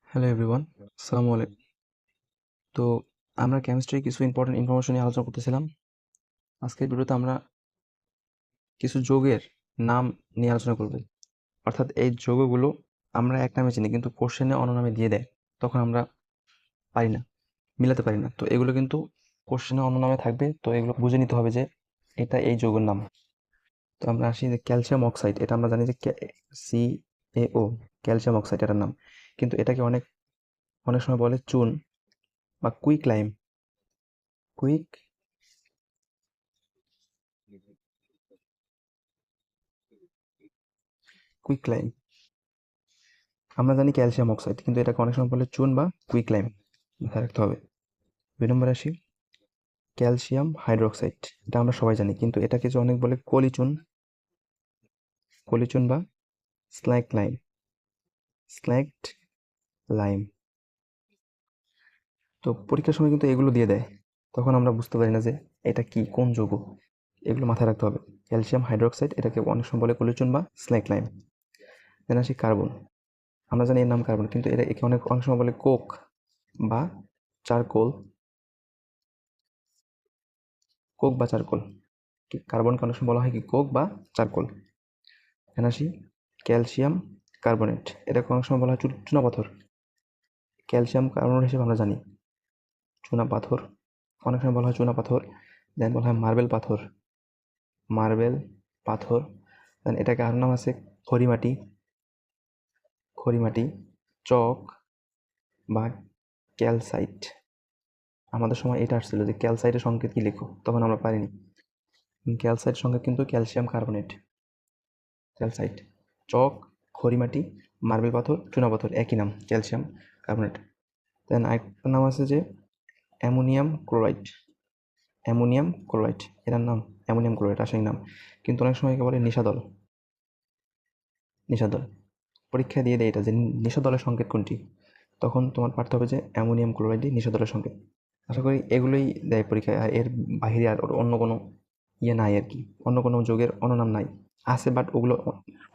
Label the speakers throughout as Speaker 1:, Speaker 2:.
Speaker 1: Hello everyone, আসসালামু আলাইকুম। তো আমরা কেমিস্ট্রি কিছু ইম্পর্টেন্ট ইনফরমেশন নিয়ে আলোচনা করতেছিলাম। আজকের ভিডিওতে আমরা কিছু যৌগের নাম নিয়ে আলোচনা করব। অর্থাৎ এই যৌগগুলো আমরা এক নামে চিনি কিন্তু কোশ্চেনে অন্য নামে দিয়ে দেয়, তখন আমরা পারি না, মিলাতে পারি না। তো এগুলো কিন্তু কোশ্চেনে অন্য নামে থাকবে, তো এগুলো বুঝে নিতে হবে যে এটা এই যৌগের নাম। তো আমরা আসি যে ক্যালসিয়াম অক্সাইড, এটা আমরা জানি যে CaO, ক্যালসিয়াম অক্সাইড এটার নাম। কিন্তু এটাকে অনেক অনেক সময় বলে চুন বা quick lime. Quick quick lime আমরা জানি ক্যালসিয়াম অক্সাইড, কিন্তু এটাকে অনেক সময় বলে চুন বা কুইকলাইম। মাথায় রাখতে হবে। 2 নম্বরে আসি, ক্যালসিয়াম হাইড্রোক্সাইড। এটা আমরা সবাই জানি, কিন্তু এটাকে যে অনেক বলে কলিচুন, কলিচুন বা স্ল্যাগ লাইম, স্ল্যাগড লাইম। তো পরীক্ষার সময় কিন্তু এগুলো দিয়ে দেয়, তখন আমরা বুঝতে পারি না যে এটা কি, কোন যৌগ। এগুলো মাথায় রাখতে হবে। ক্যালসিয়াম হাইড্রোক্সাইড, এটাকে অনেক সময় বলে কলিচুন বা স্ল্যাগ লাইম। দেন আসি কার্বন। আমরা জানি এর নাম কার্বন, কিন্তু একে অনেক অনেক সময় বলে কোক বা চারকোল। কোক বা চারকোল, কার্বনকে অনেক সময় বলা হয় কি কোক বা চারকোল। এখন আসি ক্যালসিয়াম কার্বনেট, এটাকে অনেক সময় বলা হয় চুনাপাথর। ক্যালসিয়াম কার্বনেট হিসেবে আমরা জানি চুনাপাথর, অনেক সময় বলা হয় চুনাপাথর। দেন বলা হয় মার্বেল পাথর, মার্বেল পাথর। দেন এটাকে আর নাম আছে খড়িমাটি, খড়িমাটি, চক বা ক্যালসাইট। আমাদের সময় এটা আসছিল যে ক্যালসাইটের সংকেত কি লিখো, তখন আমরা পারিনি। ক্যালসাইট সংকেত কিন্তু ক্যালসিয়াম কার্বনেট, ক্যালসাইট। চক, খড়িমাটি, মার্বেল পাথর, চুনাপাথর, একই নাম ক্যালসিয়াম কার্বনেট। দেন আরেকটা নাম আছে যে অ্যামোনিয়াম ক্লোরাইড, অ্যামোনিয়াম ক্লোরাইড, এটার নাম অ্যামোনিয়াম ক্লোরাইড, রাসায়নিক নাম। কিন্তু অনেক সময় একে বলে নিশাদল, নিশাদল। পরীক্ষা দিয়ে দেয় এটা যে নিশাদলের সংকেত কোনটি, তখন তোমার পারতে হবে যে অ্যামোনিয়াম ক্লোরাইডই নিশাদলের সংকেত। আশা করি এগুলোই দেয় পরীক্ষায়, আর এর বাহিরে আর অন্য কোনো ইয়ে নাই আর কি, অন্য কোনো যৌগের অন্য নাম নাই। আছে, বাট ওগুলো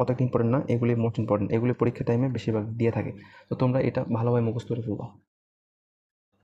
Speaker 1: অতটা ইম্পর্টেন্ট না, এগুলি মোস্ট ইম্পর্টেন্ট, এগুলি পরীক্ষা টাইমে বেশিরভাগ দিয়ে থাকে। তো তোমরা এটা ভালোভাবে মুখস্থ করে ফেলবা।